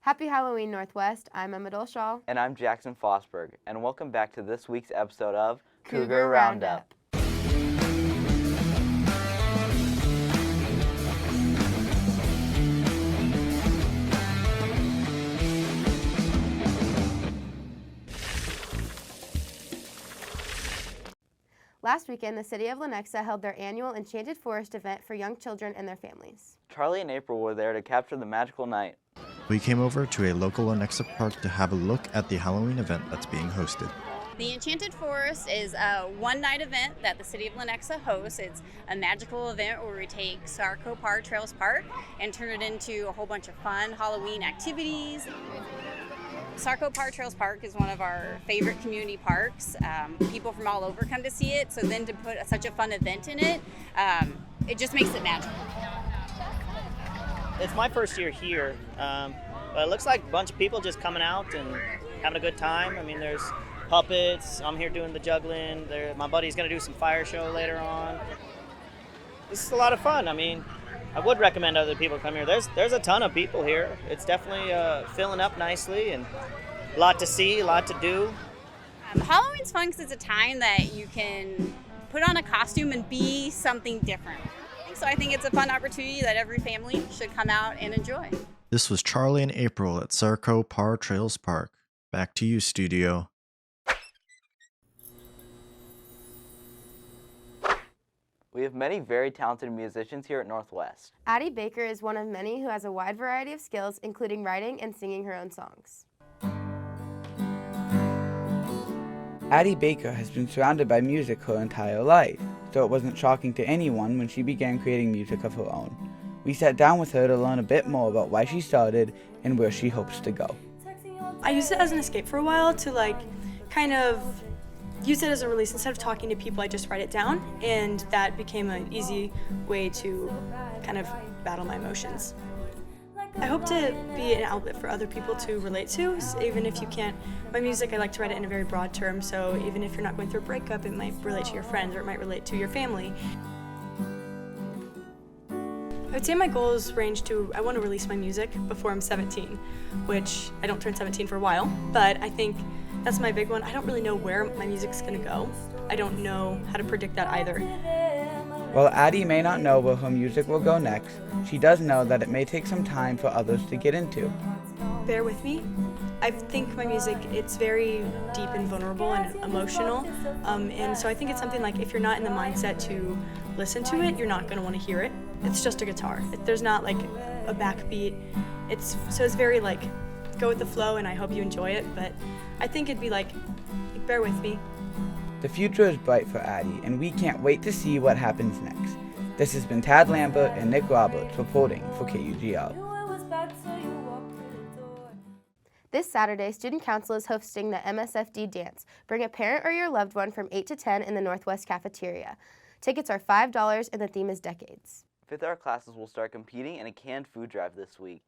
Happy Halloween, Northwest. I'm Emma Dolshaw. And I'm Jackson Fosberg, and welcome back to this week's episode of Cougar Roundup. Last weekend, the city of Lenexa held their annual Enchanted Forest event for young children and their families. Charlie and April were there to capture the magical night. We came over to a local Lenexa park to have a look at the Halloween event that's being hosted. The Enchanted Forest is a one-night event that the city of Lenexa hosts. It's a magical event where we take Sark Trails Park and turn it into a whole bunch of fun Halloween activities. Sark Trails Park is one of our favorite community parks. People from all over come to see it, so then to put such a fun event in it, it just makes it magical. It's my first year here, but it looks like a bunch of people just coming out and having a good time. I mean, there's puppets, I'm here doing the juggling, my buddy's going to do some fire show later on. This is a lot of fun. I mean, I would recommend other people come here. There's a ton of people here. It's definitely filling up nicely and a lot to see, a lot to do. Halloween's fun because it's a time that you can put on a costume and be something different. So I think it's a fun opportunity that every family should come out and enjoy. This was Charlie and April at Sark Trails Park. Back to you, studio. We have many very talented musicians here at Northwest. Addy Baker is one of many who has a wide variety of skills, including writing and singing her own songs. Addy Baker has been surrounded by music her entire life, so it wasn't shocking to anyone when she began creating music of her own. We sat down with her to learn a bit more about why she started and where she hopes to go. I used it as an escape for a while to kind of use it as a release. Instead of talking to people, I just write it down, and that became an easy way to kind of battle my emotions. I hope to be an outlet for other people to relate to, even if you can't. My music, I like to write it in a very broad term, so even if you're not going through a breakup, it might relate to your friends or it might relate to your family. I would say my goals range to, I want to release my music before I'm 17, which I don't turn 17 for a while, but I think that's my big one. I don't really know where my music's going to go. I don't know how to predict that either. While Addy may not know where her music will go next, she does know that it may take some time for others to get into. Bear with me. I think my music, it's very deep and vulnerable and emotional, and so I think it's something like if you're not in the mindset to listen to it, you're not going to want to hear it. It's just a guitar. There's not like a backbeat. It's very go with the flow, and I hope you enjoy it, but I think it'd be bear with me. The future is bright for Addy, and we can't wait to see what happens next. This has been Tad Lambert and Nick Roberts reporting for KUGR. This Saturday, Student Council is hosting the MSFD Dance. Bring a parent or your loved one from 8 to 10 in the Northwest Cafeteria. Tickets are $5 and the theme is Decades. Fifth hour classes will start competing in a canned food drive this week.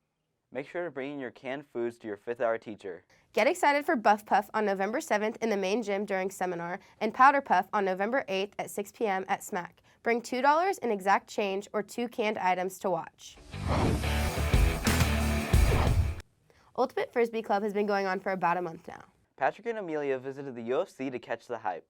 Make sure to bring in your canned foods to your fifth hour teacher. Get excited for Buff Puff on November 7th in the main gym during seminar and Powder Puff on November 8th at 6 p.m. at SMAC. Bring $2 in exact change or 2 canned items to watch. Ultimate Frisbee Club has been going on for about a month now. Patrick and Amelia visited the UFC to catch the hype.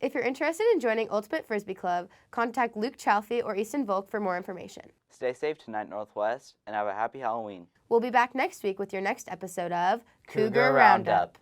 If you're interested in joining Ultimate Frisbee Club, contact Luke Chalfie or Easton Volk for more information. Stay safe tonight, Northwest, and have a happy Halloween. We'll be back next week with your next episode of Cougar Roundup.